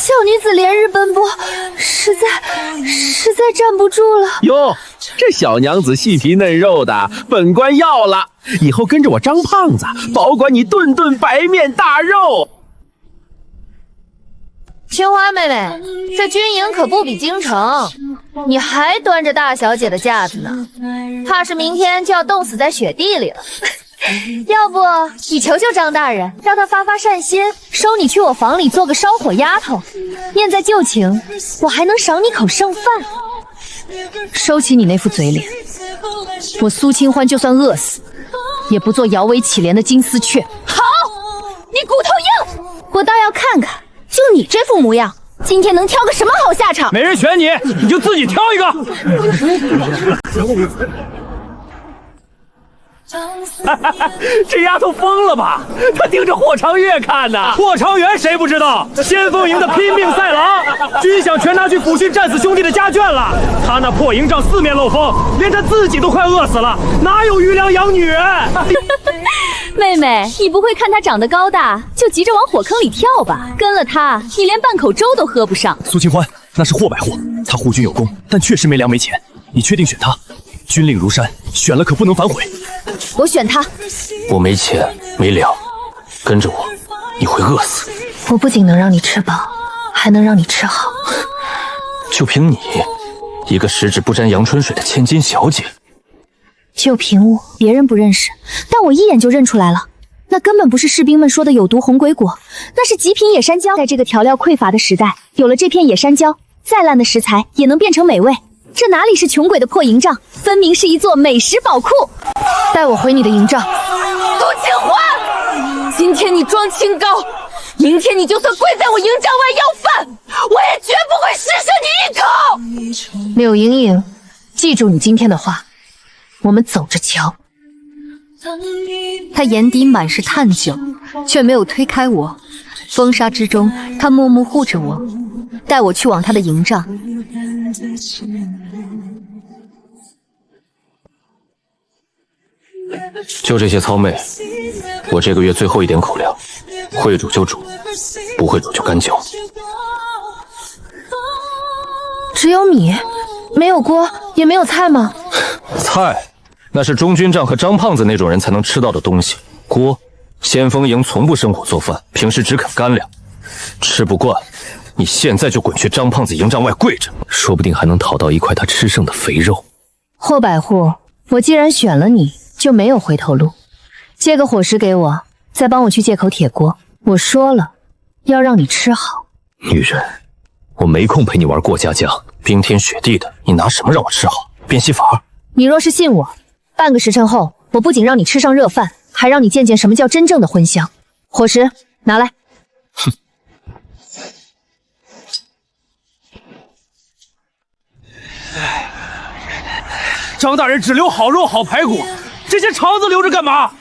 小女子连日奔波，实在站不住了。哟，这小娘子细皮嫩肉的，本官要了。以后跟着我张胖子，保管你顿顿白面大肉。青花妹妹，这军营可不比京城，你还端着大小姐的架子呢，怕是明天就要冻死在雪地里了。要不你求求张大人，让他发善心，收你去我房里做个烧火丫头，念在旧情，我还能赏你口剩饭。收起你那副嘴脸，我苏清欢就算饿死，也不做摇尾乞怜的金丝雀。好，你骨头硬，我倒要看看，就你这副模样，今天能挑个什么好下场？没人选你，你就自己挑一个。这丫头疯了吧？她盯着霍长月看呢。霍长元谁不知道？先锋营的拼命赛狼，军饷全拿去抚恤战死兄弟的家眷了。他那破营帐四面漏风，连他自己都快饿死了，哪有余粮养女人？妹妹，你不会看他长得高大，就急着往火坑里跳吧？跟了他，你连半口粥都喝不上。苏清欢，那是霍百货，他护军有功，但确实没粮没钱。你确定选他？军令如山，选了可不能反悔。我选他。我没钱没粮，跟着我，你会饿死。我不仅能让你吃饱，还能让你吃好。就凭你，一个十指不沾阳春水的千金小姐，就凭我，别人不认识，但我一眼就认出来了。那根本不是士兵们说的有毒红鬼果，那是极品野山椒。在这个调料匮乏的时代，有了这片野山椒，再烂的食材也能变成美味。这哪里是穷鬼的破营帐，分明是一座美食宝库。带我回你的营帐。苏清欢，今天你装清高，明天你就算跪在我营帐外要饭，我也绝不会施舍你一口。柳莹莹，记住你今天的话，我们走着瞧。他眼底满是探究，却没有推开我。风沙之中，他默默护着我，带我去往他的营帐。就这些糙妹，我这个月最后一点口粮，会煮就煮，不会煮就干嚼。只有米，没有锅，也没有菜吗？菜，那是中军帐和张胖子那种人才能吃到的东西。锅，先锋营从不生火做饭，平时只啃干粮。吃不惯，你现在就滚去张胖子营帐外跪着，说不定还能讨到一块他吃剩的肥肉。霍百户，我既然选了你，就没有回头路。借个伙食给我，再帮我去借口铁锅。我说了，要让你吃好。女人，我没空陪你玩过家家，冰天雪地的，你拿什么让我吃好？变戏法？你若是信我，半个时辰后，我不仅让你吃上热饭，还让你见见什么叫真正的荤香。伙食拿来。哼。张大人只留好肉好排骨，这些肠子留着干嘛？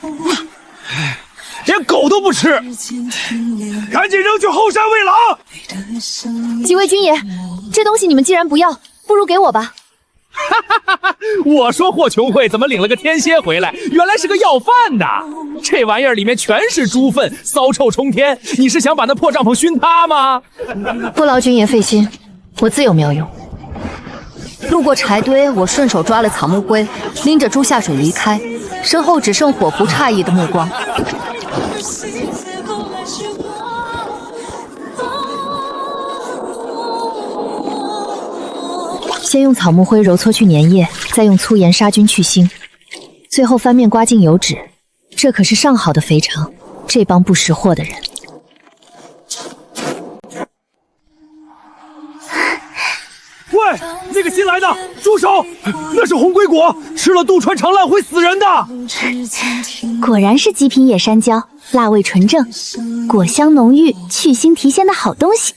连狗都不吃，赶紧扔去后山喂狼！几位军爷，这东西你们既然不要，不如给我吧。我说霍琼慧怎么领了个天蝎回来，原来是个要饭的。这玩意儿里面全是猪粪，骚臭冲天。你是想把那破帐篷熏塌吗？不劳军爷费心，我自有妙用。路过柴堆，我顺手抓了草木灰，拎着猪下水离开，身后只剩火狐诧异的目光。先用草木灰揉搓去粘液，再用粗盐杀菌去腥，最后翻面刮净油脂。这可是上好的肥肠，这帮不识货的人。喂，那个新来的，住手！那是红龟果，吃了肚穿肠烂会死人的。果然是极品野山椒，辣味纯正，果香浓郁，去腥提鲜的好东西。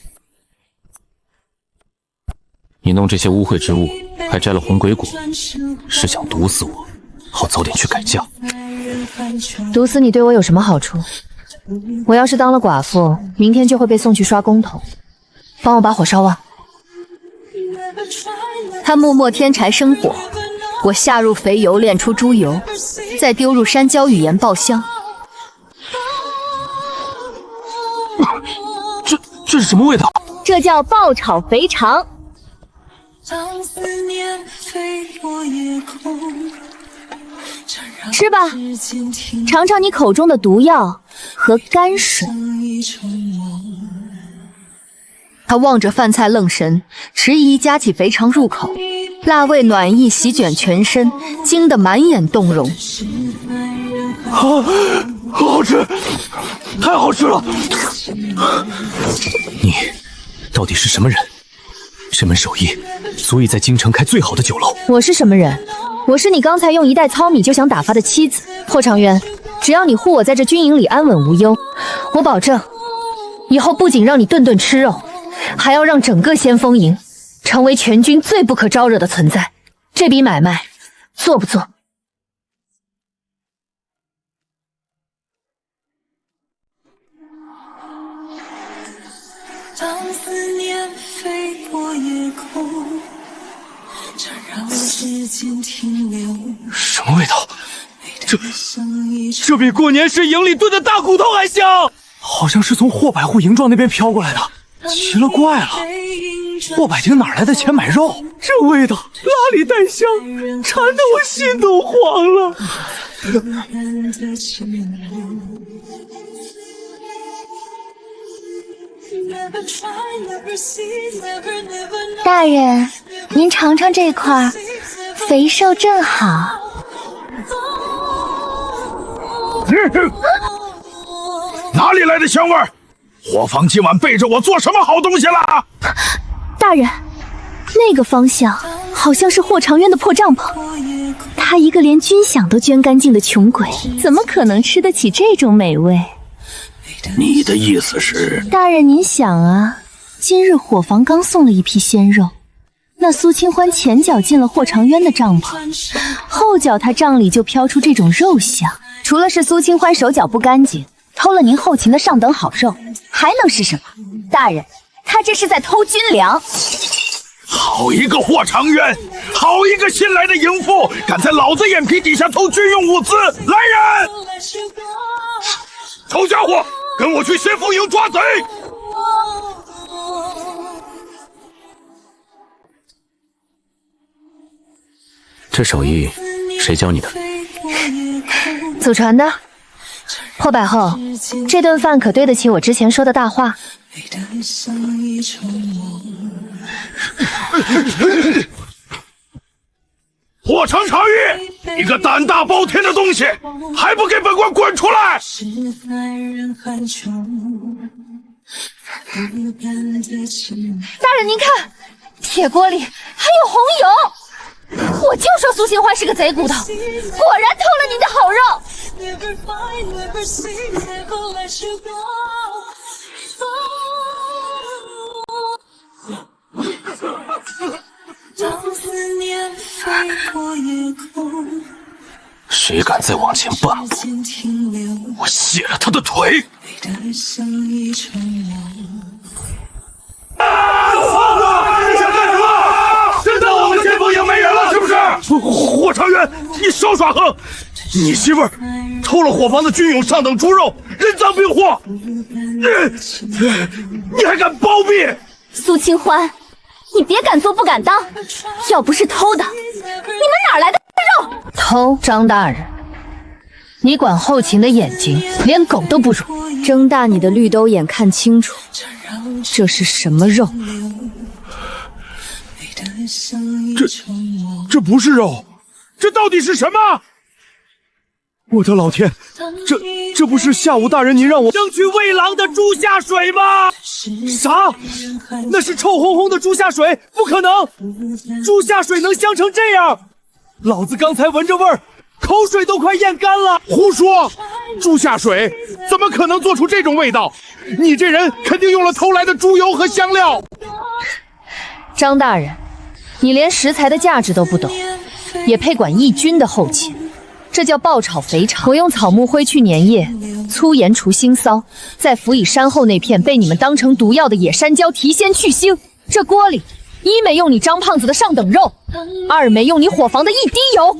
你弄这些污秽之物，还摘了红鬼果，是想毒死我，好早点去改嫁。毒死你对我有什么好处？我要是当了寡妇，明天就会被送去刷工头。帮我把火烧旺。他默默添柴生火，我下入肥油炼出猪油，再丢入山椒与盐爆香。这是什么味道？这叫爆炒肥肠。吃吧，尝尝你口中的毒药和泔水。他望着饭菜愣神，迟疑夹起肥肠入口，辣味暖意席卷全身，惊得满眼动容。好好吃，太好吃了！你到底是什么人？这门手艺足以在京城开最好的酒楼。我是什么人？我是你刚才用一袋糙米就想打发的妻子。霍长渊，只要你护我在这军营里安稳无忧，我保证，以后不仅让你顿顿吃肉，还要让整个先锋营成为全军最不可招惹的存在。这笔买卖，做不做？当思念飞过夜空，缠绕指尖停留。什么味道？这比过年时营里炖的大骨头还香，好像是从霍百户营庄那边飘过来的。奇了怪了，霍百庭哪来的钱买肉？这味道辣里带香，馋得我心都黄了。大人，您尝尝这块，肥瘦正好。哪里来的香味儿？伙房今晚背着我做什么好东西了？大人，那个方向好像是霍长渊的破帐篷。他一个连军饷都捐干净的穷鬼，怎么可能吃得起这种美味？你的意思是？大人您想啊，今日伙房刚送了一批鲜肉，那苏清欢前脚进了霍长渊的帐篷，后脚他帐里就飘出这种肉香。除了是苏清欢手脚不干净，偷了您后勤的上等好肉，还能是什么？大人，他这是在偷军粮。好一个霍长渊，好一个新来的营副，敢在老子眼皮底下偷军用物资！来人，臭家伙，跟我去先锋营抓贼！这手艺谁教你的？祖传的。霍百后，这顿饭可对得起我之前说的大话？霍长长玉，你个胆大包天的东西，还不给本官滚出来！大人您看，铁锅里还有红油，我就说苏清欢是个贼骨头，果然偷了您的好肉。谁敢再往前半步，我卸了他的腿！你想干什么？真当我们先锋营没人了是不是？霍长渊，你少耍横！你媳妇儿偷了伙房的军用上等猪肉，人赃并获，你还敢包庇？苏清欢，你别敢做不敢当，要不是偷的，你们哪来的肉？偷，张大人，你管后勤的眼睛连狗都不如，睁大你的绿兜眼看清楚，这是什么肉？这不是肉，这到底是什么？我的老天，这不是下午大人您让我争取喂狼的猪下水吗？啥？那是臭烘烘的猪下水，不可能！猪下水能香成这样？老子刚才闻着味儿，口水都快咽干了。胡说！猪下水怎么可能做出这种味道？你这人肯定用了偷来的猪油和香料。张大人，你连食材的价值都不懂，也配管义军的后勤？这叫爆炒肥肠。我用草木灰去粘液，粗盐除腥骚，再辅以山后那片被你们当成毒药的野山椒提鲜去腥。这锅里一没用你张胖子的上等肉，二没用你伙房的一滴油，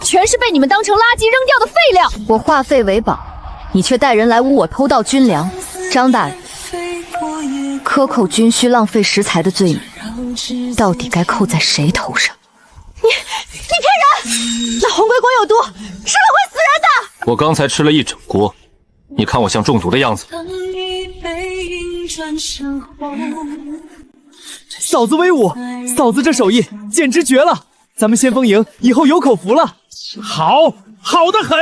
全是被你们当成垃圾扔掉的废料。我化废为宝，你却带人来诬我偷盗军粮。张大人，克扣军需浪费食材的罪名，到底该扣在谁头上？你骗人！那红龟果有毒，吃了会死人的。我刚才吃了一整锅，你看我像中毒的样子。嫂子威武，嫂子这手艺简直绝了！咱们先锋营以后有口福了。好，好得很。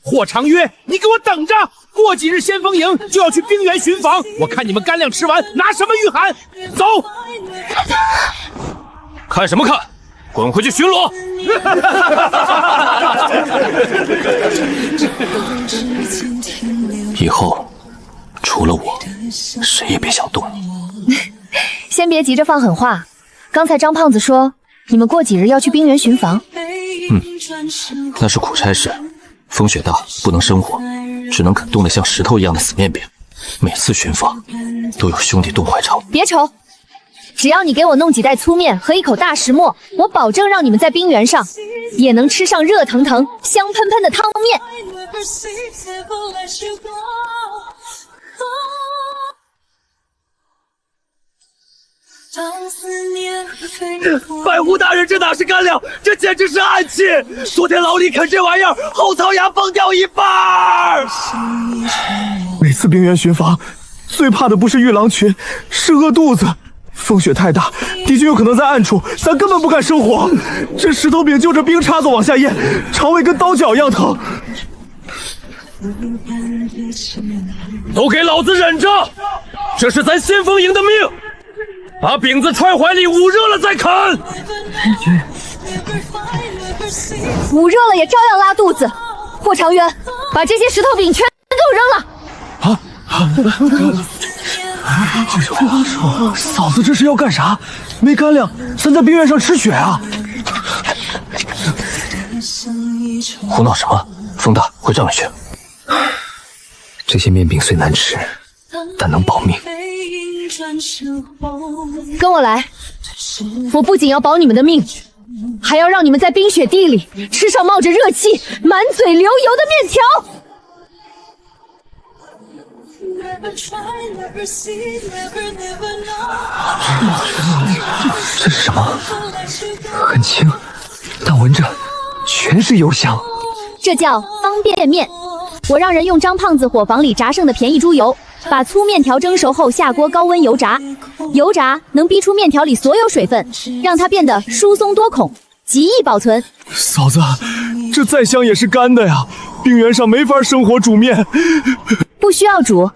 霍长约，你给我等着！过几日先锋营就要去冰原巡防，我看你们干粮吃完拿什么御寒？走！看什么看？滚回去巡逻！以后除了我，谁也别想动你。先别急着放狠话，刚才张胖子说你们过几日要去冰原巡防。那是苦差事，风雪大，不能生火，只能啃冻得像石头一样的死面饼。每次巡防都有兄弟冻坏肠。别愁，只要你给我弄几袋粗面和一口大石磨，我保证让你们在冰原上也能吃上热腾腾、香喷喷的汤面。百户大人，这哪是干粮，这简直是暗器！昨天老李啃这玩意儿，后槽牙崩掉一半。每次冰原巡防，最怕的不是玉狼群，是饿肚子。风雪太大，敌军有可能在暗处，咱根本不敢生火。这石头饼就着冰叉子往下咽，肠胃跟刀绞一样疼。都给老子忍着！这是咱先锋营的命！把饼子揣怀里，捂热了再啃。捂热了也照样拉肚子。霍长渊，把这些石头饼全给我扔了！嫂子这是要干啥？没干粮，咱在冰原上吃雪啊！胡闹什么？风大，回帐里去。这些面饼虽难吃，但能保命。跟我来，我不仅要保你们的命，还要让你们在冰雪地里吃上冒着热气、满嘴流油的面条。这是什么？很轻，但闻着全是油香。这叫方便面。我让人用张胖子伙房里炸剩的便宜猪油，把粗面条蒸熟后下锅高温油炸。油炸能逼出面条里所有水分，让它变得疏松多孔，极易保存。嫂子，这再香也是干的呀，冰原上没法生火煮面。不需要煮，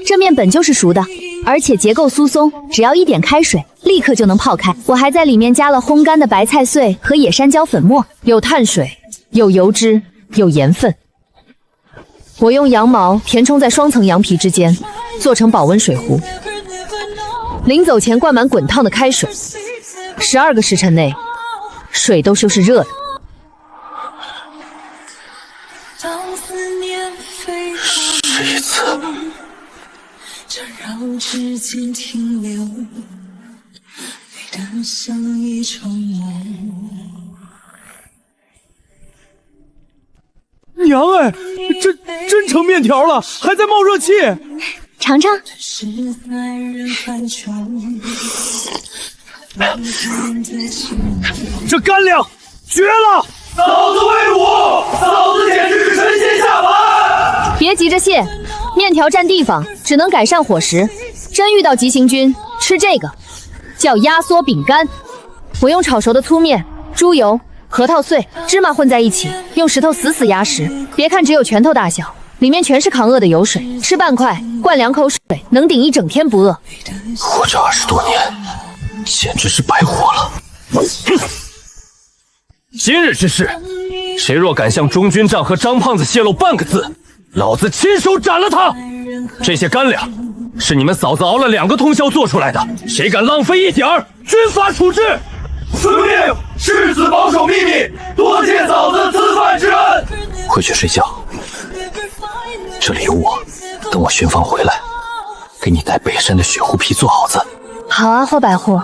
这面本就是熟的，而且结构疏松，只要一点开水，立刻就能泡开。我还在里面加了烘干的白菜碎和野山椒粉末，有碳水，有油脂，有盐分。我用羊毛填充在双层羊皮之间，做成保温水壶。临走前灌满滚烫的开水，12个时辰内，水都是热的。试一次。缠绕指尖停留，美得像一场梦。娘哎，这真成面条了，还在冒热气。尝尝。这干粮绝了！嫂子威武，嫂子简直是神仙下凡。别急着谢，面条占地方，只能改善伙食。真遇到急行军，吃这个叫压缩饼干。我用炒熟的粗面、猪油、核桃碎、芝麻混在一起，用石头死死压实。别看只有拳头大小，里面全是扛饿的油水。吃半块，灌2口水，能顶一整天不饿。活这20多年，简直是白活了。哼！今日之事，谁若敢向中军帐和张胖子泄露半个字，老子亲手斩了他！这些干粮是你们嫂子熬了2个通宵做出来的，谁敢浪费一点儿，军法处置！遵命，誓死保守秘密，多谢嫂子赐饭之恩。回去睡觉，这里有我，等我巡防回来，给你带北山的雪狐皮做好子。好啊，霍百户，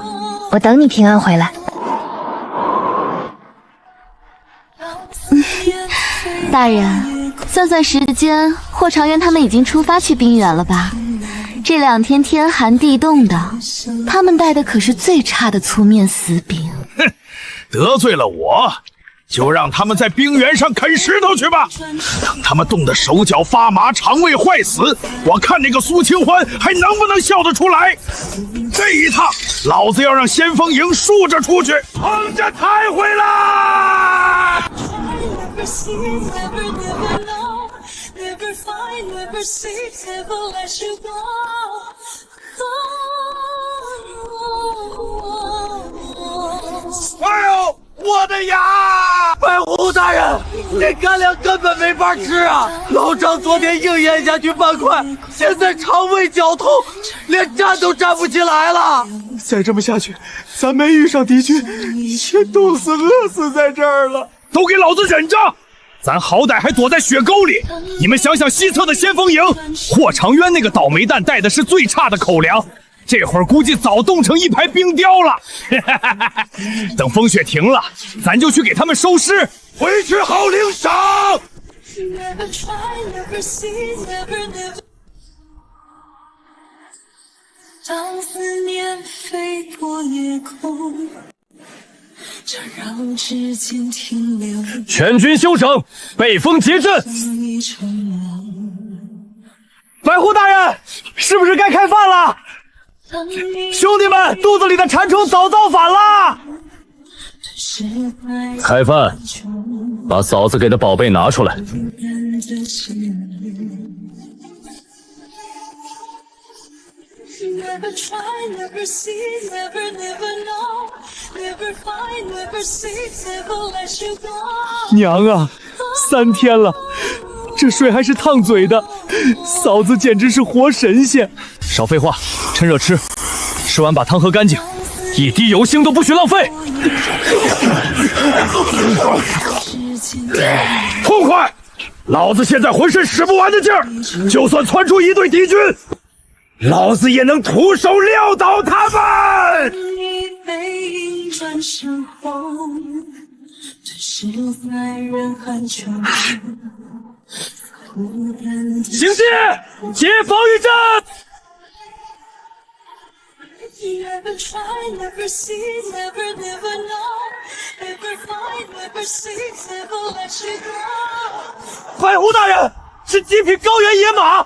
我等你平安回来。大人，算算时间，霍长渊他们已经出发去冰原了吧？这2天天寒地冻的，他们带的可是最差的粗面死饼。哼，得罪了我，就让他们在冰原上啃石头去吧。等他们冻得手脚发麻、肠胃坏死，我看那个苏清欢还能不能笑得出来。这一趟，老子要让先锋营竖着出去，横着抬回来。Never find, never see, never let you go. Oh. 哎呦，我的牙！白狐大人，这干粮根本没法吃啊！老张昨天硬咽下去半块，现在肠胃绞痛，连站都站不起来了。再这么下去，咱没遇上敌军，先冻死、饿死在这儿了。都给老子忍着！咱好歹还躲在雪沟里，你们想想西侧的先锋营，霍长渊那个倒霉蛋带的是最差的口粮，这会儿估计早冻成一排冰雕了。等风雪停了，咱就去给他们收尸，回去好领赏。Never try, never see, never. 当思念飞过夜空。指尖停留，全军休整，背风结阵。白狐大人，是不是该开饭了？兄弟们，肚子里的馋虫早造反了！开饭，把嫂子给的宝贝拿出来。Never try, never see, never know. Never find, never see, never let you go. 娘啊，3天了，这水还是烫嘴的，嫂子简直是活神仙。少废话，趁热吃，吃完把汤喝干净，一滴油腥都不许浪费。痛快！老子现在浑身使不完的劲儿，就算窜出一队敌军，老子也能徒手撂倒他们！你背影转身后，只是在人海中。行进，接防御战。Never try, never see, never know. Never find, never see, never let you go. 白狐大人，是极品高原野马。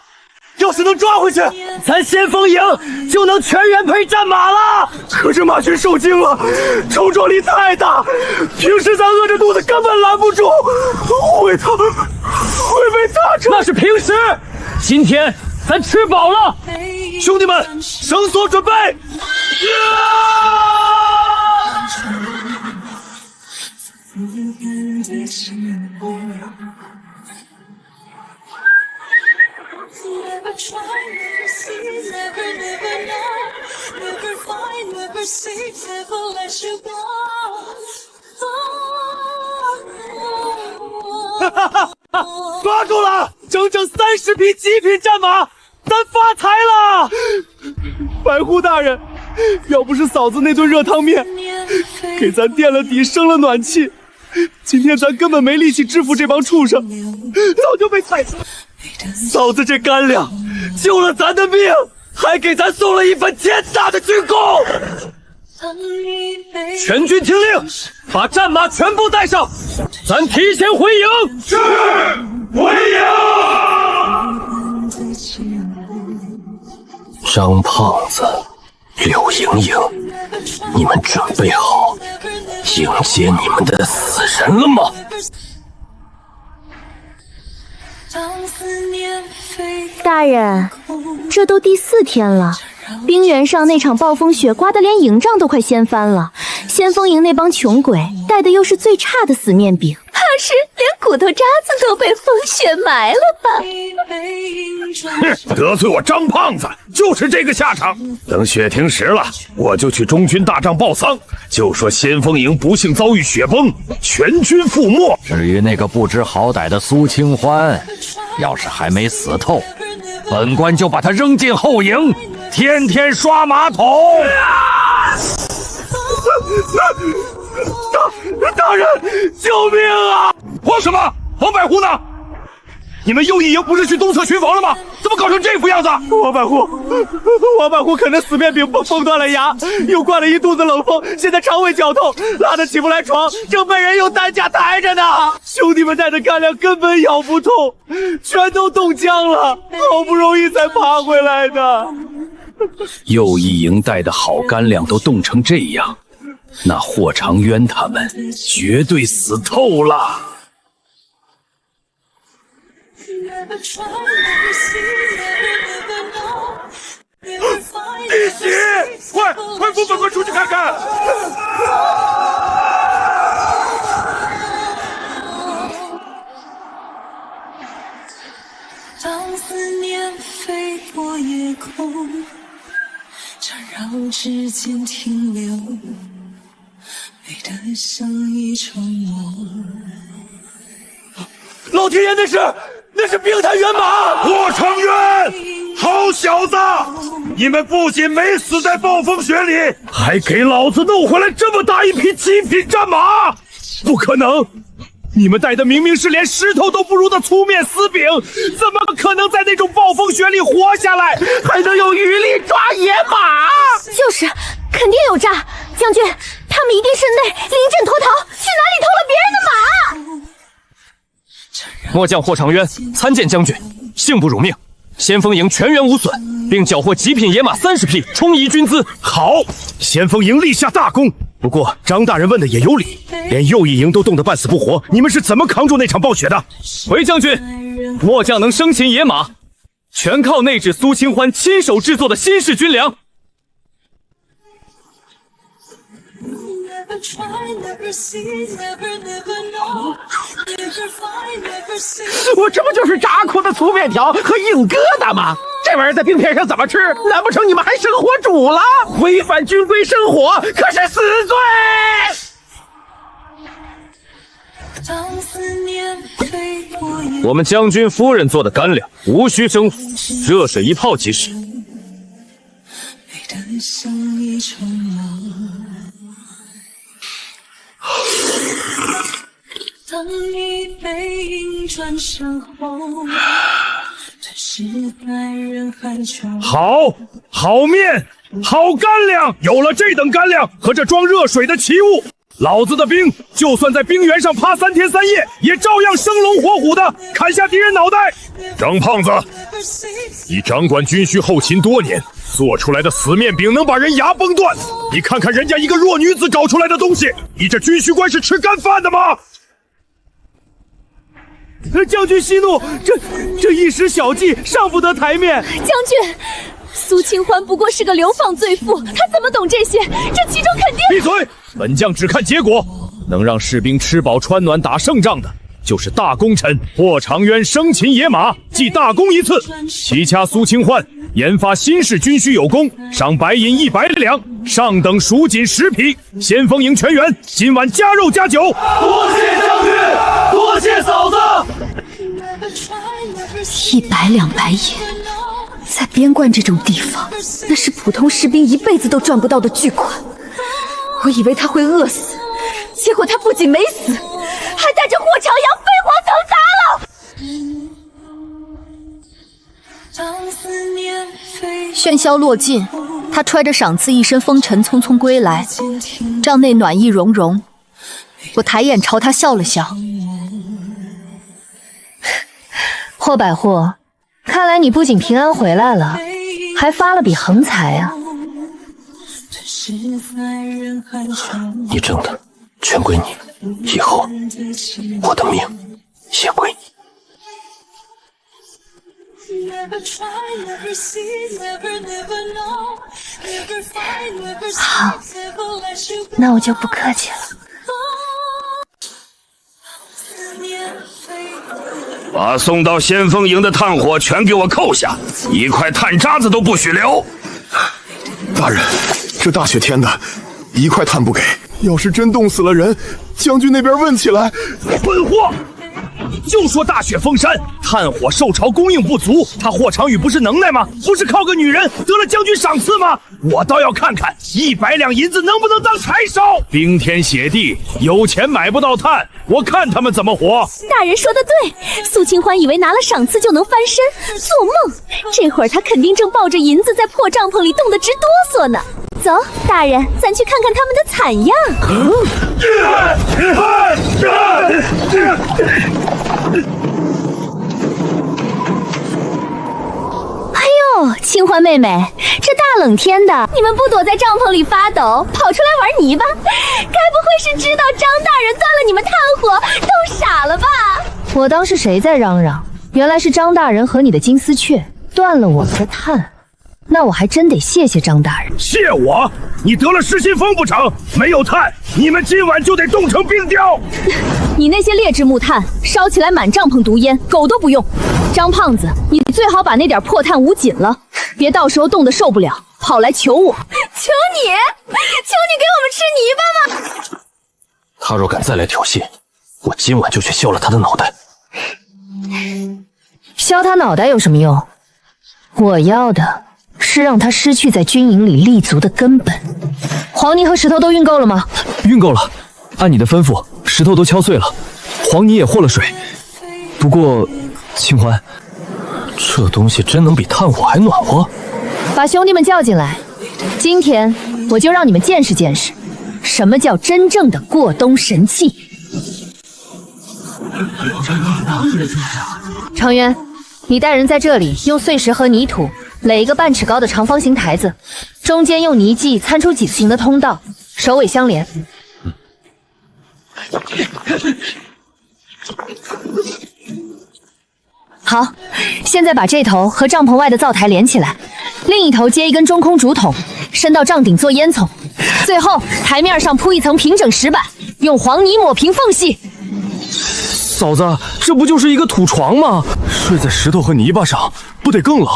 要是能抓回去，咱先锋营就能全员配战马了。可是马群受惊了，冲撞力太大，平时咱饿着肚子根本拦不住，会被打成。那是平时，今天咱吃饱了。兄弟们，绳索准备。Never try, never see, never know. Never find, never see, never let you go. 哈哈哈！抓住了，整整30匹极品战马，咱发财了！白狐大人，要不是嫂子那顿热汤面给咱垫了底、生了暖气，今天咱根本没力气制服这帮畜生，早就被踩死。嫂子这干粮救了咱的命，还给咱送了一份天大的军功。全军听令，把战马全部带上，咱提前回营。是，回营。张胖子，柳莹莹，你们准备好迎接你们的死人了吗？大人，这都第4天了，冰原上那场暴风雪刮得连营帐都快掀翻了，先锋营那帮穷鬼带的又是最差的死面饼，怕是连骨头渣子都被风雪埋了吧？哼，得罪我张胖子就是这个下场。等雪停时了，我就去中军大帐报丧，就说先锋营不幸遭遇雪崩，全军覆没。至于那个不知好歹的苏清欢，要是还没死透，本官就把他扔进后营，天天刷马桶。大人，救命啊！慌什么？黄百狐呢？你们右翼营不是去东侧巡防了吗？怎么搞成这副样子？王百户可能死面饼崩断了牙，又灌了一肚子冷风，现在肠胃绞痛，拉得起不来床，正被人用担架抬着呢。兄弟们带的干粮根本咬不动，全都冻僵了，好不容易才爬回来的。右翼营带的好干粮都冻成这样，那霍长渊他们绝对死透了。弟媳，快扶本官出去看看！当思念飞过夜空，缠绕指尖停留，美得像一场梦。老天爷，那是冰坛元马！霍长渊，好小子！你们不仅没死在暴风雪里，还给老子弄回来这么大一匹极品战马！不可能！你们带的明明是连石头都不如的粗面丝饼，怎么可能在那种暴风雪里活下来，还能有余力抓野马？就是，肯定有诈！将军，他们一定是内临阵脱逃，去哪里偷了别人的马？末将霍长渊参见将军，幸不辱命，先锋营全员无损，并缴获极品野马30匹，充宜军资。好，先锋营立下大功。不过张大人问的也有理，连右翼营都冻得半死不活，你们是怎么扛住那场暴雪的？回将军，末将能生擒野马，全靠内指苏清欢亲手制作的新式军粮。我这不就是炸苦的粗面条和硬疙瘩吗？这玩意儿在冰片上怎么吃？难不成你们还生火煮了？违反军规生火可是死罪！我们将军夫人做的干粮，无需生火，热水一泡即食。当你背影转身后，吞噬在人海中。好面，好干粮，有了这等干粮和这装热水的奇物，老子的兵就算在冰原上趴3天3夜，也照样生龙活虎的砍下敌人脑袋。张胖子，你掌管军需后勤多年，做出来的死面饼能把人牙崩断，你看看人家一个弱女子搞出来的东西，你这军需官是吃干饭的吗？将军息怒，这一时小计，上不得台面。将军，苏清欢不过是个流放罪妇，他怎么懂这些？这其中肯定……闭嘴！本将只看结果，能让士兵吃饱穿暖打胜仗的，就是大功臣霍长渊生擒野马，记大功一次。齐掐苏清欢，研发新式军需有功，赏白银100两，上等蜀锦10匹。先锋营全员今晚加肉加酒。多谢将军，多谢嫂子。100两白银，在边关这种地方，那是普通士兵一辈子都赚不到的巨款。我以为他会饿死，结果他不仅没死，还带着霍长阳飞黄腾达了。喧嚣落尽，他揣着赏赐，一身风尘，匆匆归来，帐内暖意融融。我抬眼朝他笑了笑。霍百户，看来你不仅平安回来了，还发了笔横财啊！你挣的全归你，以后我的命也归你。好，那我就不客气了。把送到先锋营的炭火全给我扣下，一块炭渣子都不许留。大人，这大雪天的，一块炭不给，要是真冻死了人，将军那边问起来。混货！就说大雪封山，炭火受潮供应不足，他霍长宇不是能耐吗？不是靠个女人得了将军赏赐吗？我倒要看看100两银子能不能当柴烧。冰天雪地，有钱买不到炭，我看他们怎么活。大人说的对，苏清欢以为拿了赏赐就能翻身，做梦！这会儿他肯定正抱着银子在破帐篷里冻得直哆嗦呢。走，大人，咱去看看他们的惨样。哎呦，清欢妹妹，这大冷天的，你们不躲在帐篷里发抖，跑出来玩泥巴？该不会是知道张大人断了你们炭火，都傻了吧？我当是谁在嚷嚷？原来是张大人和你的金丝雀断了我们的炭。那我还真得谢谢张大人。谢我？你得了失心疯不成？没有炭，你们今晚就得冻成冰雕。你那些劣质木炭烧起来满帐篷毒烟，狗都不用。张胖子，你最好把那点破炭捂紧了，别到时候冻得受不了，跑来求我。求你给我们吃泥巴吧！他若敢再来挑衅，我今晚就去削了他的脑袋。削他脑袋有什么用？我要的是让他失去在军营里立足的根本。黄泥和石头都运够了吗？运够了，按你的吩咐，石头都敲碎了，黄泥也和了水。不过，清欢，这东西真能比炭火还暖和？把兄弟们叫进来，今天我就让你们见识见识，什么叫真正的过冬神器。程渊，你带人在这里用碎石和泥土垒一个半尺高的长方形台子，中间用泥迹参出几字形的通道，首尾相连。好，现在把这头和帐篷外的灶台连起来，另一头接一根中空竹筒，伸到帐顶做烟囱，最后台面上铺一层平整石板，用黄泥抹平缝隙。嫂子，这不就是一个土床吗？睡在石头和泥巴上，不得更冷？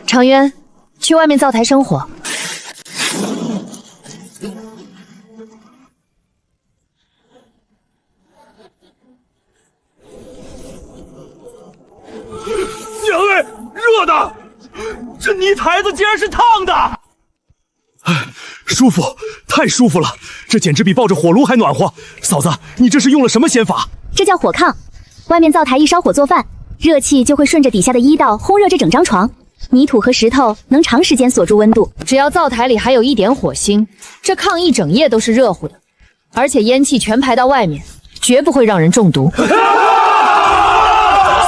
常渊，去外面灶台生火。娘哎，热的！这泥台子竟然是烫的！哎，舒服，太舒服了，这简直比抱着火炉还暖和。嫂子，你这是用了什么仙法？这叫火炕。外面灶台一烧火做饭，热气就会顺着底下的衣道烘热这整张床。泥土和石头能长时间锁住温度，只要灶台里还有一点火星，这炕一整夜都是热乎的，而且烟气全排到外面，绝不会让人中毒。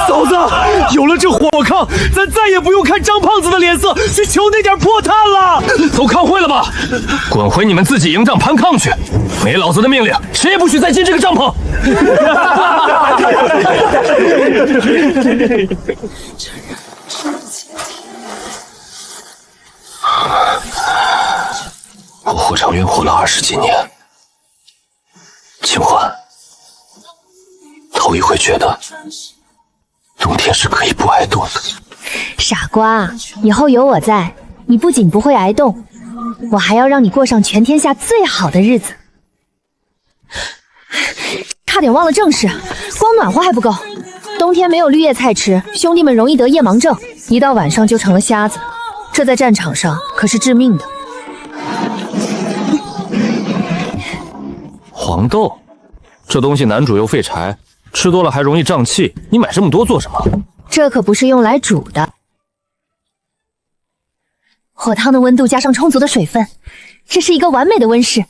嫂子，有了这火炕，咱再也不用看张胖子的脸色去求那点破炭了。都看会了吧？滚回你们自己营帐盘炕去！没老子的命令，谁也不许再进这个帐篷。我霍长渊活了20几年，清欢，头一回觉得冬天是可以不挨冻的。傻瓜，以后有我在，你不仅不会挨冻，我还要让你过上全天下最好的日子。差点忘了正事，光暖和还不够，冬天没有绿叶菜吃，兄弟们容易得夜盲症，一到晚上就成了瞎子，这在战场上可是致命的。黄豆，这东西难煮又费柴，吃多了还容易胀气，你买这么多做什么？这可不是用来煮的。火汤的温度加上充足的水分，这是一个完美的温室。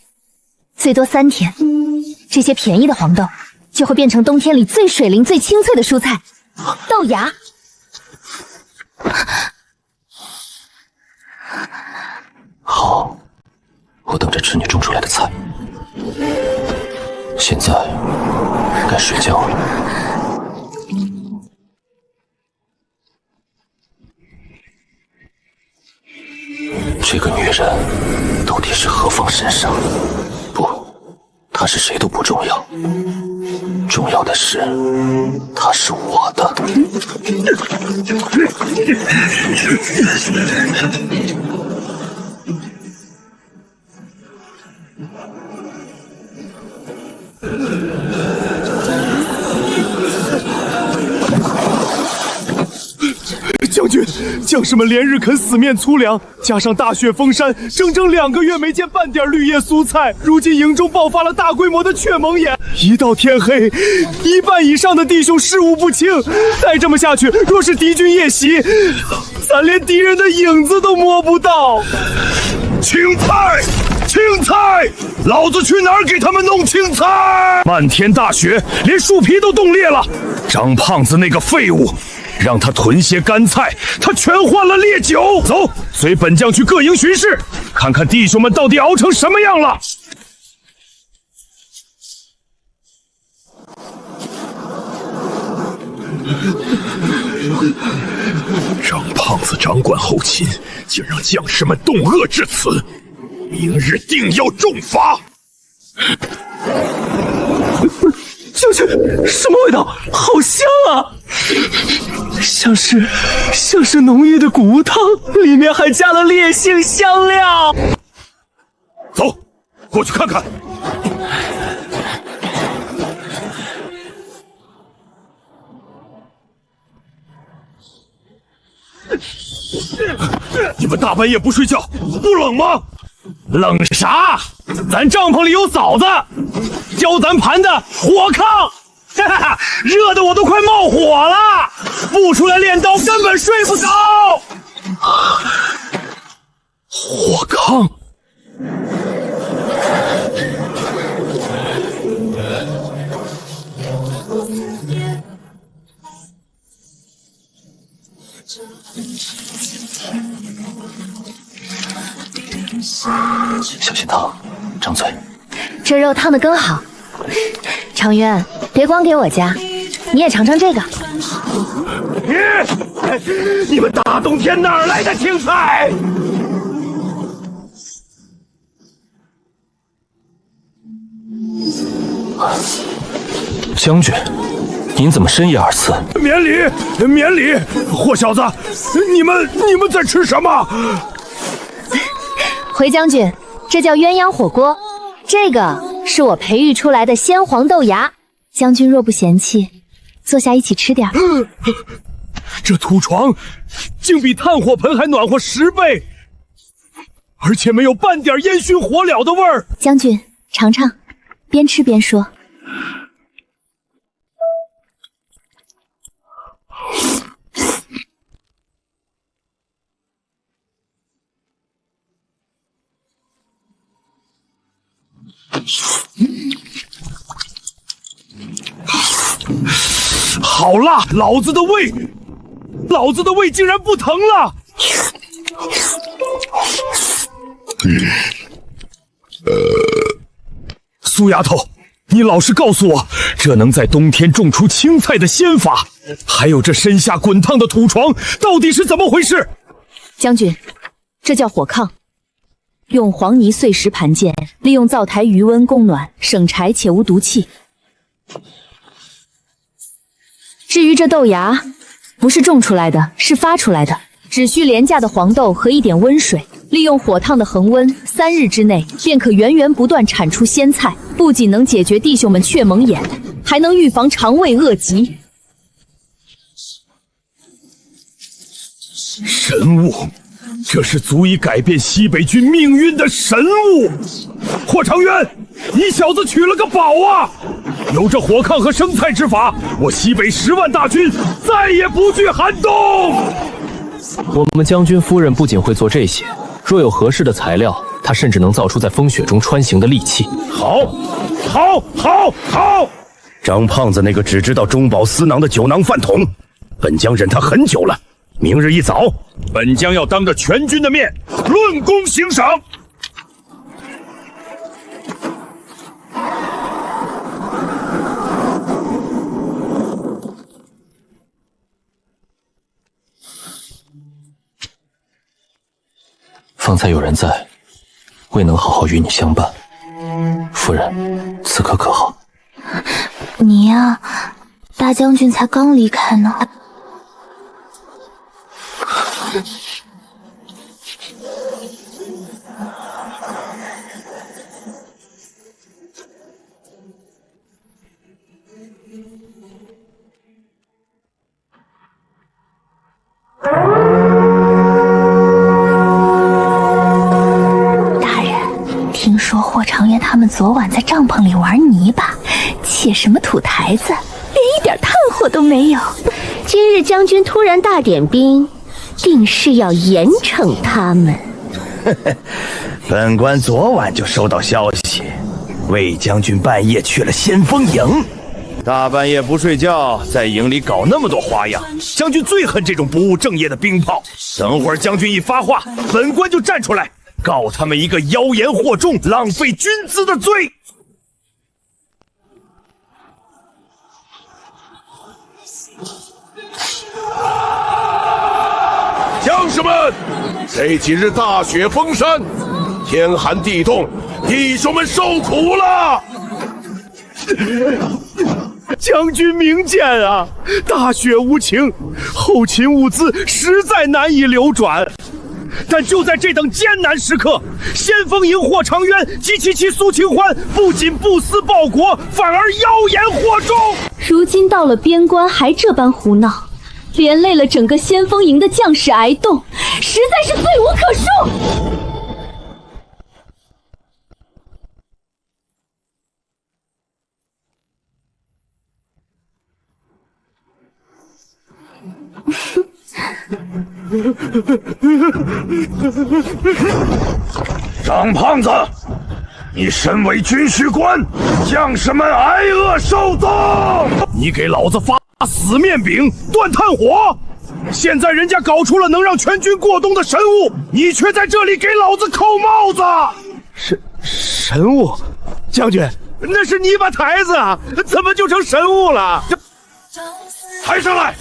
最多3天，这些便宜的黄豆就会变成冬天里最水灵、最清脆的蔬菜——豆芽。好，我等着吃你种出来的菜。现在该睡觉了。这个女人到底是何方神圣？不，她是谁都不重要，重要的是她是我的。将士们连日啃死面粗粮，加上大雪封山，整整2个月没见半点绿叶蔬菜。如今营中爆发了大规模的雀虻眼，一到天黑，1半以上的弟兄事无不清。再这么下去，若是敌军夜袭，咱连敌人的影子都摸不到。青菜，青菜，老子去哪儿给他们弄青菜？漫天大雪，连树皮都冻裂了。张胖子那个废物，让他囤些干菜，他全换了烈酒。走，随本将去各营巡视，看看弟兄们到底熬成什么样了。张胖子掌管后勤，竟让将士们冻饿至此，明日定要重罚。舅舅，什么味道？好香啊！像是浓郁的谷物汤，里面还加了烈性香料。走，过去看看。你们大半夜不睡觉，不冷吗？冷啥？咱帐篷里有嫂子，教咱盘的火炕，哈哈，热的我都快冒火了，不出来练刀根本睡不着。火炕。小心烫，张嘴。这肉烫得更好。长渊，别光给我夹，你也尝尝这个。你们大冬天哪儿来的青菜？将军，您怎么深夜而刺？免礼，免礼！霍小子，你们在吃什么？回将军，这叫鸳鸯火锅，这个是我培育出来的鲜黄豆芽。将军若不嫌弃，坐下一起吃点。这土床竟比炭火盆还暖和10倍，而且没有半点烟熏火燎的味儿。将军，尝尝，边吃边说。好辣！老子的胃竟然不疼了。苏丫头，你老实告诉我，这能在冬天种出青菜的仙法，还有这身下滚烫的土床，到底是怎么回事？将军，这叫火炕，用黄泥碎石盘建，利用灶台余温供暖，省柴且无毒气。至于这豆芽，不是种出来的，是发出来的，只需廉价的黄豆和一点温水，利用火烫的恒温，3日之内便可源源不断产出鲜菜，不仅能解决弟兄们雀虻眼，还能预防肠胃恶疾。神物，这是足以改变西北军命运的神物。霍长渊，你小子取了个宝啊！有这火炕和生菜之法，我西北10万大军再也不惧寒冬。我们将军夫人不仅会做这些，若有合适的材料，她甚至能造出在风雪中穿行的利器。好！张胖子那个只知道中饱私囊的酒囊饭桶，本将忍他很久了。明日一早，本将要当着全军的面论功行赏。方才有人在，未能好好与你相伴。夫人，此刻可好？你呀，大将军才刚离开呢。昨晚在帐篷里玩泥巴，且什么土台子，连一点炭火都没有。今日将军突然大点兵，定是要严惩他们。本官昨晚就收到消息，魏将军半夜去了先锋营。大半夜不睡觉，在营里搞那么多花样，将军最恨这种不务正业的兵炮。等会儿将军一发话，本官就站出来告他们一个妖言惑众、浪费军资的罪。将士们，这几日大雪封山，天寒地冻，弟兄们受苦了。将军明鉴啊，大雪无情，后勤物资实在难以流转。但就在这等艰难时刻，先锋营霍长渊及其妻苏清欢不仅不思报国，反而妖言惑众。如今到了边关还这般胡闹，连累了整个先锋营的将士挨冻，实在是罪无可恕。张胖子，你身为军需官，将士们挨饿受冻，你给老子发死面饼、断炭火！现在人家搞出了能让全军过冬的神物，你却在这里给老子扣帽子！神物？将军，那是泥巴台子啊，怎么就成神物了？抬上来！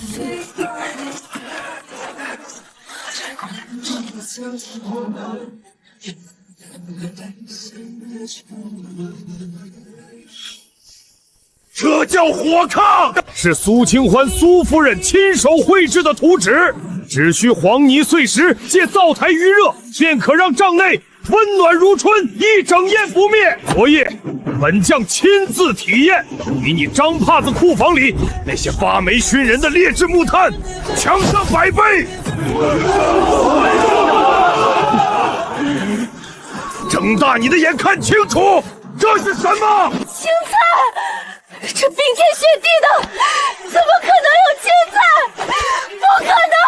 这叫火炕，是苏清欢苏夫人亲手绘制的图纸，只需黄泥碎石，借灶台余热，便可让帐内温暖如春，一整夜不灭。昨夜本将亲自体验，比你张帕子库房里那些发霉熏人的劣质木炭强上100倍。睁大你的眼看清楚，这是什么？青菜，这冰天雪地的，怎么可能有青菜？不可能，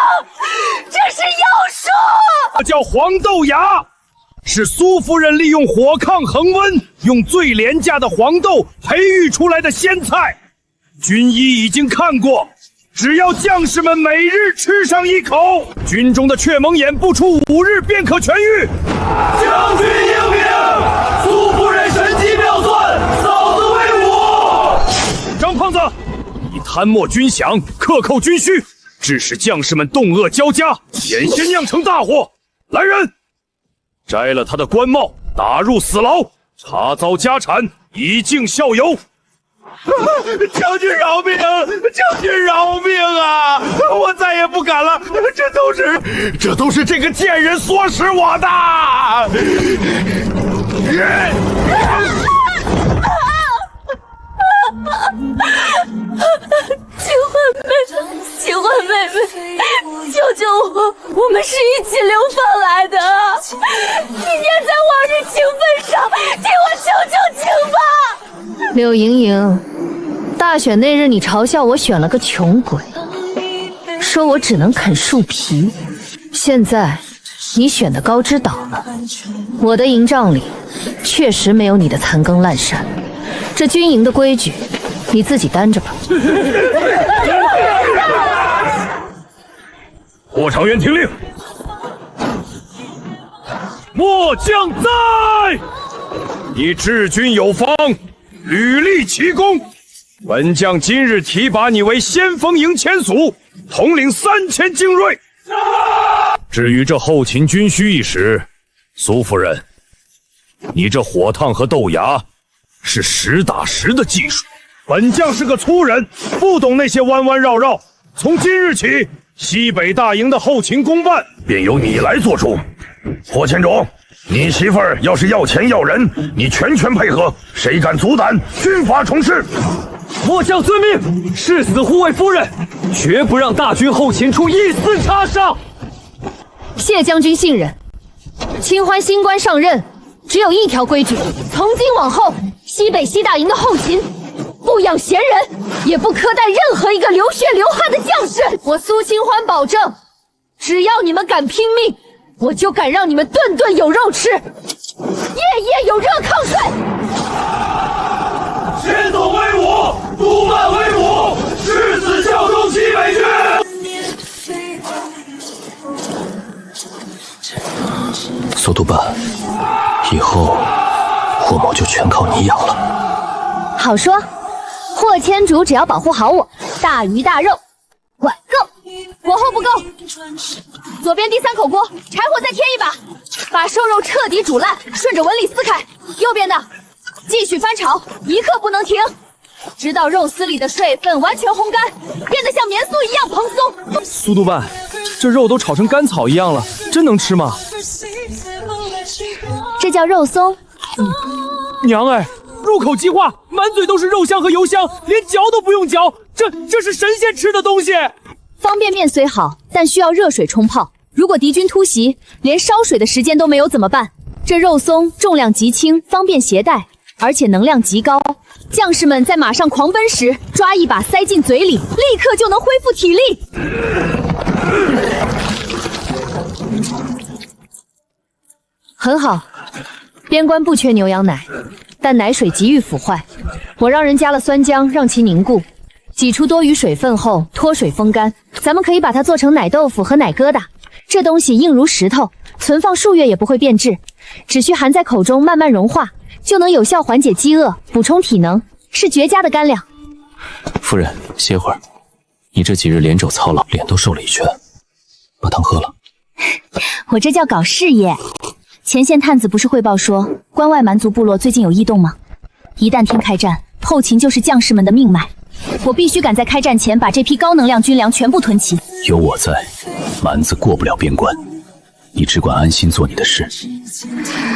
这是妖术！这叫黄豆芽，是苏夫人利用火炕恒温，用最廉价的黄豆培育出来的鲜菜。军医已经看过，只要将士们每日吃上一口，军中的雀蒙眼不出5日便可痊愈。将军英明，苏夫人神机妙算，嫂子威武。张胖子，你贪墨军饷，克扣军需，致使将士们冻饿交加，险些酿成大祸。来人，摘了他的官帽，打入死牢，查遭家产，以儆效尤。将军饶命！将军饶命啊！我再也不敢了，这都是这个贱人唆使我的。清欢妹妹，救救我！我们是一起流放来的，你念在往日情分上，替我求求清吧！柳莹莹，大选那日你嘲笑我选了个穷鬼，说我只能啃树皮。现在你选的高知岛了，我的营帐里确实没有你的残羹烂杉。这军营的规矩，你自己担着吧。霍长渊听令，末将在。你治军有方，屡立奇功，本将今日提拔你为先锋营前属，统领3000精锐。至于这后勤军需一时，苏夫人，你这火烫和豆芽是实打实的技术，本将是个粗人，不懂那些弯弯绕绕。从今日起，西北大营的后勤公办便由你来做主。霍千种，你媳妇儿要是要钱要人，你全权配合，谁敢阻挡，军法从事。末将遵命，誓死护卫夫人，绝不让大军后勤出一丝差伤。谢将军信任，清欢新官上任，只有一条规矩：从今往后，西北西大营的后勤不养闲人，也不苛待任何一个流血流汗的将士。我苏清欢保证，只要你们敢拼命，我就敢让你们顿顿有肉吃，夜夜有热炕睡。先总威武，督办威武，誓死效忠西北军。苏督办，以后霍某就全靠你养了。好说，霍千竹只要保护好我，大鱼大肉管够。火候不够，左边第3口锅柴火再添一把，把瘦肉彻底煮烂，顺着纹理撕开。右边的继续翻炒，一刻不能停，直到肉丝里的水分完全烘干，变得像棉酥一样蓬松。苏督办，这肉都炒成干草一样了，真能吃吗？这叫肉松。娘哎，入口即化，满嘴都是肉香和油香，连嚼都不用嚼，这是神仙吃的东西。方便面虽好，但需要热水冲泡。如果敌军突袭，连烧水的时间都没有怎么办？这肉松重量极轻，方便携带，而且能量极高。将士们在马上狂奔时，抓一把塞进嘴里，立刻就能恢复体力。很好，边关不缺牛羊奶，但奶水极易腐坏。我让人加了酸浆，让其凝固，挤出多余水分后脱水风干。咱们可以把它做成奶豆腐和奶疙瘩。这东西硬如石头，存放数月也不会变质，只需含在口中慢慢融化，就能有效缓解饥饿，补充体能，是绝佳的干粮。夫人，歇会儿。你这几日连肘操劳，脸都瘦了一圈，把汤喝了。我这叫搞事业。前线探子不是汇报说，关外蛮族部落最近有异动吗？一旦听开战，后勤就是将士们的命脉。我必须赶在开战前把这批高能量军粮全部囤齐。有我在，蛮子过不了边关。你只管安心做你的事，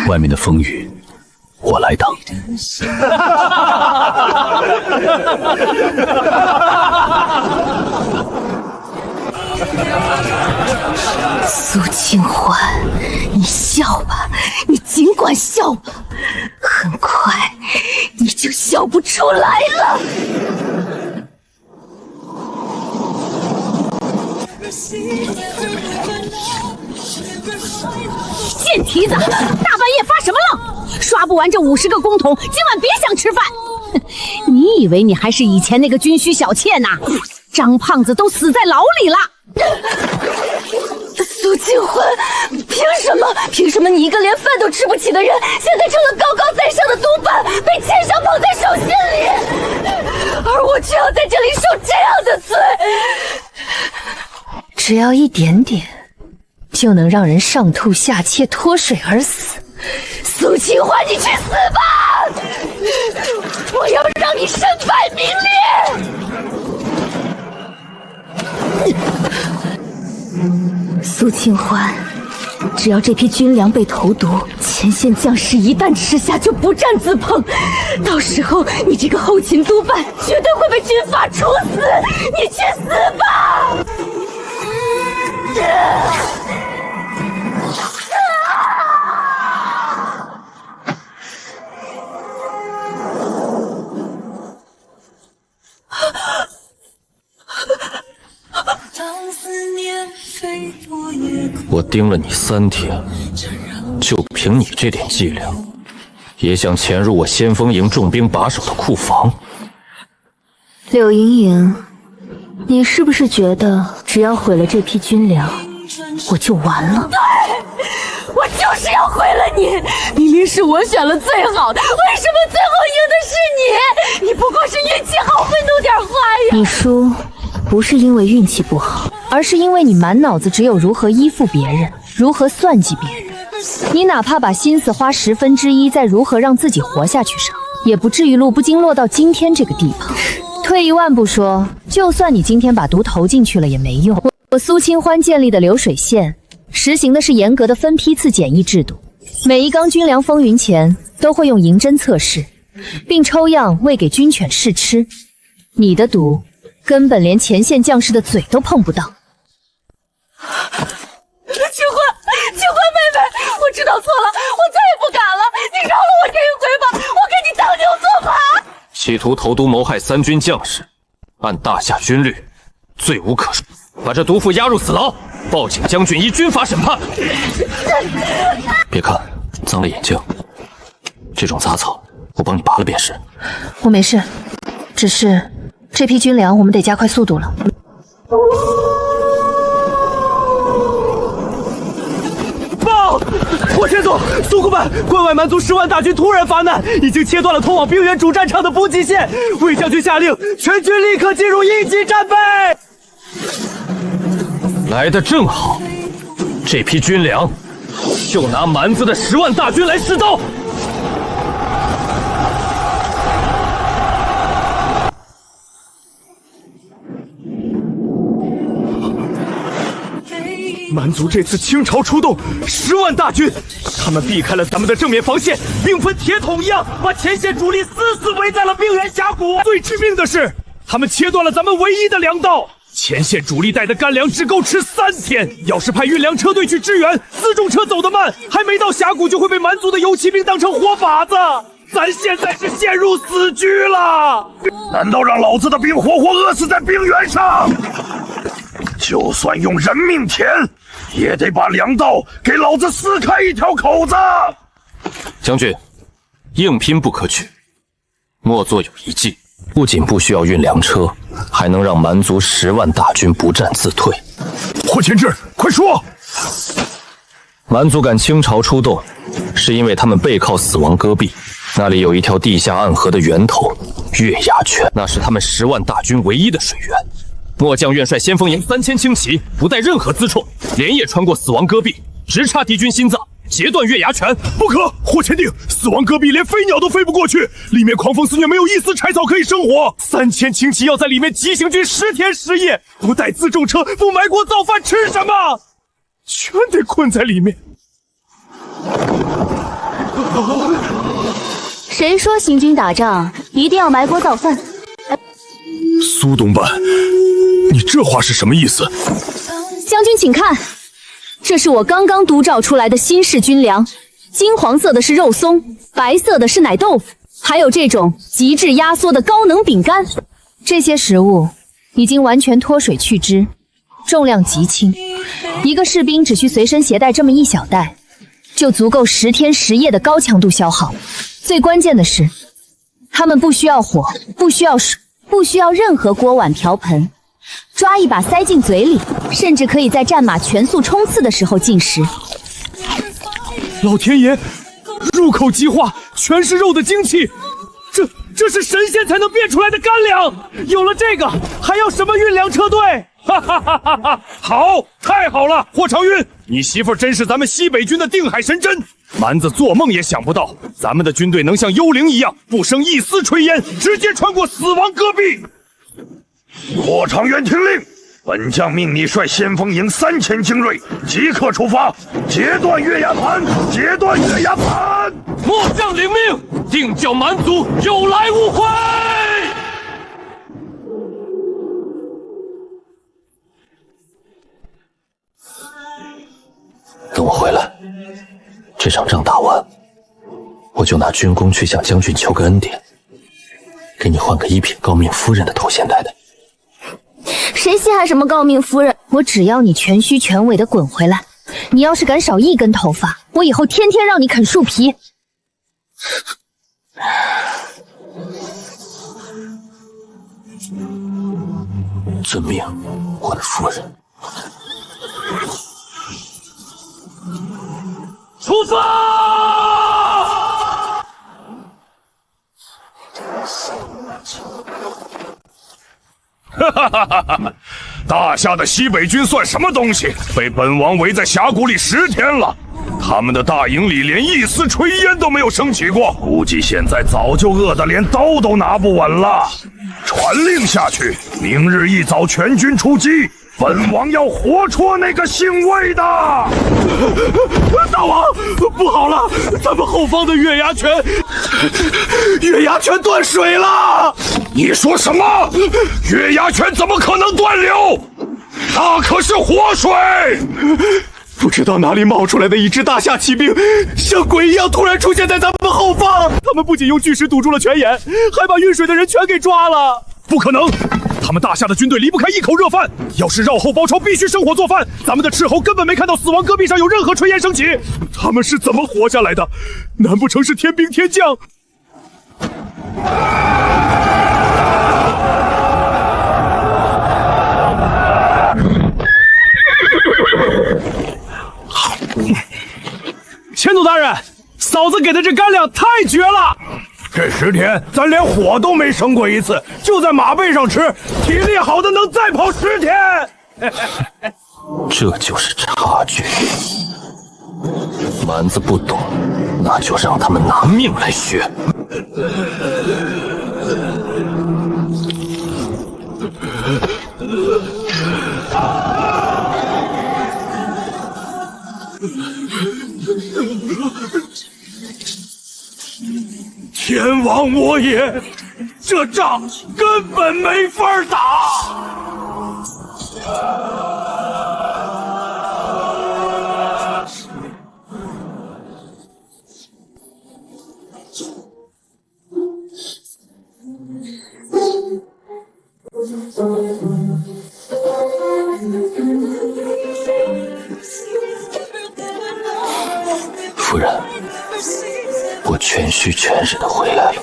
外面的风雨我来挡。苏清欢，你笑吧，你尽管笑吧，很快你就笑不出来了。贱蹄子，大半夜发什么愣？刷不完这50个公桶，今晚别想吃饭。你以为你还是以前那个军需小妾呢？张胖子都死在牢里了。苏清欢，凭什么你一个连饭都吃不起的人，现在成了高高在上的督办，被牵上捧在手心里，而我却要在这里受这样的罪？只要一点点，就能让人上吐下泻、脱水而死。苏清欢，你去死吧！我要让你身败名裂！苏清欢，只要这批军粮被投毒，前线将士一旦吃下就不战自烹，到时候你这个后勤督办绝对会被军法处死！你去死吧！我盯了你3天，就凭你这点伎俩，也想潜入我先锋营重兵把守的库房？柳莹莹，你是不是觉得只要毁了这批军粮，我就完了？对，我就是要毁了你！明明是我选了最好的，为什么最后赢的是你？你不过是运气好，会弄点花样。你输不是因为运气不好，而是因为你满脑子只有如何依附别人，如何算计别人。你哪怕把心思花1/10在如何让自己活下去上，也不至于路不经落到今天这个地步。退一万步说，就算你今天把毒投进去了也没用。我苏清欢建立的流水线，实行的是严格的分批次检疫制度，每一缸军粮风云前都会用银针测试，并抽样喂给军犬试吃。你的毒根本连前线将士的嘴都碰不到。清欢妹妹，我知道错了，我再也不敢了，你企图投毒谋害3军将士，按大夏军律，罪无可恕。把这毒妇押入死牢，报请将军依军法审判。别看，脏了眼睛。这种杂草，我帮你拔了便是。我没事，只是这批军粮我们得加快速度了。报！火前总，苏库曼，关外蛮族10万大军突然发难，已经切断了通往冰原主战场的补给线。魏将军下令，全军立刻进入1级战备。来得正好，这批军粮就拿蛮子的10万大军来试刀。蛮族这次倾巢出动10万大军，他们避开了咱们的正面防线，兵分铁桶一样把前线主力死死围在了冰原峡谷。最致命的是，他们切断了咱们唯一的粮道。前线主力带的干粮只够吃3天，要是派运粮车队去支援，辎重车走得慢，还没到峡谷就会被蛮族的游骑兵当成活靶子。咱现在是陷入死局了。难道让老子的兵活活饿死在冰原上？就算用人命填，也得把粮道给老子撕开一条口子。将军，硬拼不可取，莫做有一计。不仅不需要运粮车，还能让蛮族10万大军不战自退。霍前志，快说！蛮族敢倾巢出动，是因为他们背靠死亡戈壁，那里有一条地下暗河的源头——月牙泉，那是他们10万大军唯一的水源。末将愿率先锋营3000轻骑，不带任何辎重，连夜穿过死亡戈壁，直插敌军心脏，截断月牙泉。不可！霍前定，死亡戈壁连飞鸟都飞不过去，里面狂风肆虐，没有一丝柴草可以生活。3000轻骑要在里面急行军10天10夜，不带辎重车，不埋锅造饭，吃什么？全得困在里面。谁说行军打仗一定要埋锅造饭？苏东办，你这话是什么意思？将军请看，这是我刚刚督召出来的新式军粮，金黄色的是肉松，白色的是奶豆腐，还有这种极致压缩的高能饼干。这些食物已经完全脱水去脂，重量极轻，一个士兵只需随身携带这么一小袋，就足够10天10夜的高强度消耗。最关键的是，他们不需要火，不需要水，不需要任何锅碗瓢盆，抓一把塞进嘴里，甚至可以在战马全速冲刺的时候进食。老天爷，入口即化，全是肉的精气，这是神仙才能变出来的干粮。有了这个，还要什么运粮车队？哈哈哈哈哈！好，太好了，霍长运，你媳妇真是咱们西北军的定海神针。蛮子做梦也想不到，咱们的军队能像幽灵一样，不生一丝炊烟，直接穿过死亡戈壁。霍长渊听令，本将命你率先锋营3000精锐，即刻出发，截断月牙盘，截断月牙盘。末将领命，定叫蛮族有来无回。等我回来，这场仗打完，我就拿军功去向将军求个恩典，给你换个1品高命夫人的头衔戴戴。谁稀罕什么高命夫人？我只要你全虚全尾的滚回来。你要是敢少1根头发，我以后天天让你啃树皮。遵命，我的夫人。出发！哈哈哈哈哈！大夏的西北军算什么东西？被本王围在峡谷里10天了，他们的大营里连一丝炊烟都没有升起过，估计现在早就饿得连刀都拿不稳了。传令下去，明日一早全军出击。本王要活捉那个姓魏的！大王，不好了，咱们后方的月牙泉断水了！你说什么？月牙泉怎么可能断流？那可是活水！不知道哪里冒出来的一支大夏骑兵，像鬼一样突然出现在咱们后方。他们不仅用巨石堵住了泉眼，还把运水的人全给抓了。不可能！他们大夏的军队离不开一口热饭，要是绕后包抄，必须生火做饭。咱们的斥候根本没看到死亡戈壁上有任何炊烟升起，他们是怎么活下来的？难不成是天兵天将？前督大人，嫂子给的这干粮太绝了！这10天咱连火都没生过一次，就在马背上吃，体力好的能再跑10天。这就是差距。蛮子不懂，那就让他们拿命来学。天亡我也，这仗根本没法打。夫人，我全虚全日的回来了。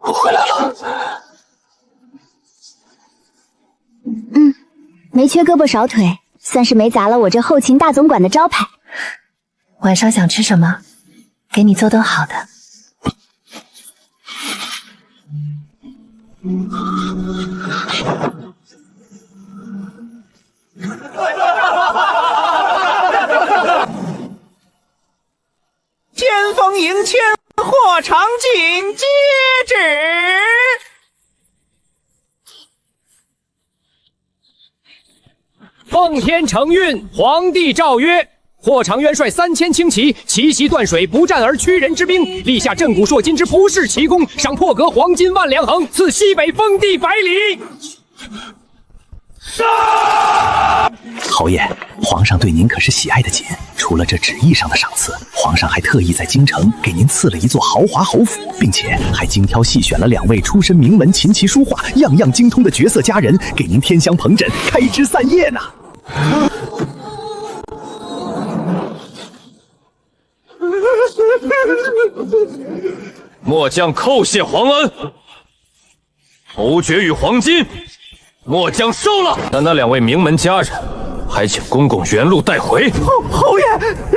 我回来了。没缺胳膊少腿，算是没砸了我这后勤大总管的招牌。晚上想吃什么？给你做顿好的。先锋营千货场景接旨。奉天承运，皇帝诏曰：霍长渊率3000轻骑，奇袭断水，不战而屈人之兵，立下震古烁今之不世奇功，赏破格黄金万两横，赐西北封地100里。侯爷，皇上对您可是喜爱的紧，除了这旨意上的赏赐，皇上还特意在京城给您赐了一座豪华侯府，并且还精挑细选了2位出身名门、琴棋书画样样精通的绝色佳人，给您添香捧枕，开枝散叶呢。末将叩谢皇恩，侯爵与黄金，末将收了。那2位名门佳人，还请公公原路带回。侯爷，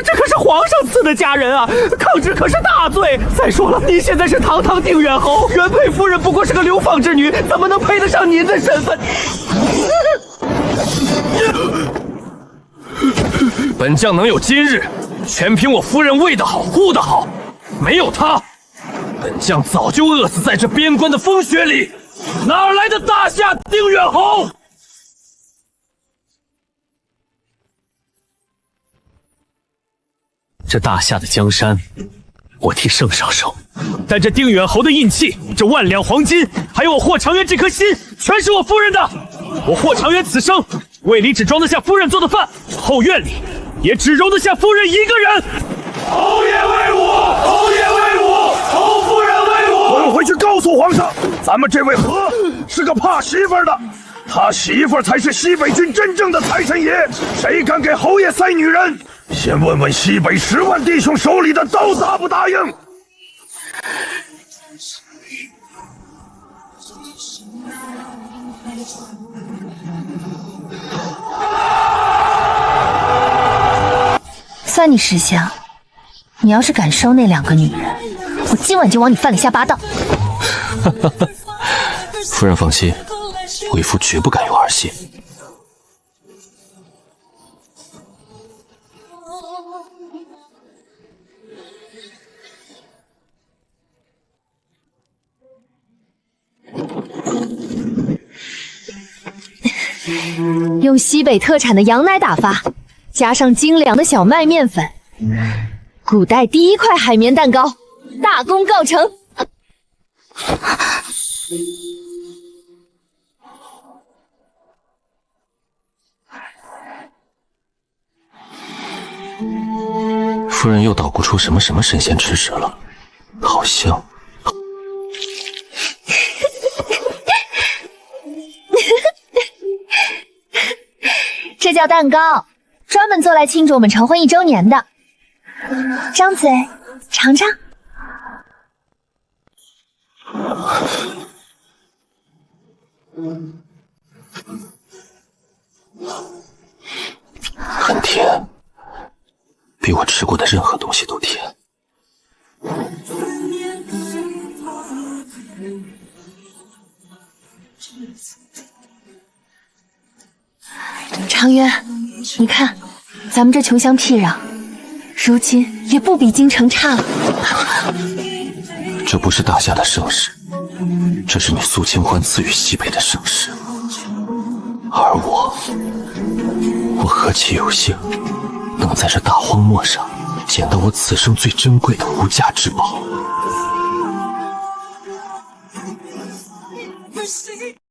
这可是皇上赐的佳人啊，抗旨可是大罪。再说了，您现在是堂堂定远侯，原配夫人不过是个流放之女，怎么能配得上您的身份？本将能有今日，全凭我夫人喂得好，护得好。没有她，本将早就饿死在这边关的风雪里，哪来的大夏定远侯？这大夏的江山，我替圣上收。但这定远侯的印器，这万两黄金，还有我霍长渊这颗心，全是我夫人的。我霍长渊此生胃里只装得下夫人做的饭，后院里也只容得下夫人一个人。侯爷威武！侯爷威武！侯夫人威武！我回去告诉皇上，咱们这位和是个怕媳妇的，他媳妇才是西北军真正的财神爷，谁敢给侯爷塞女人？先问问西北10万弟兄手里的都答不答应？算你识相，你要是敢收那2个女人，今晚就往你饭里下8道。夫人放心，为夫绝不敢有儿戏。用西北特产的羊奶打发，加上精良的小麦面粉，古代第1块海绵蛋糕，大功告成。夫人又捣鼓出什么神仙吃食了？好香！这叫蛋糕，专门做来庆祝我们成婚1周年的。张嘴，尝尝。很甜，比我吃过的任何东西都甜。长渊，你看，咱们这穷乡僻壤，如今也不比京城差了。这不是大夏的盛世，这是你苏清欢赐予西北的盛世。而我何其有幸，能在这大荒漠上捡到我此生最珍贵的无价之宝。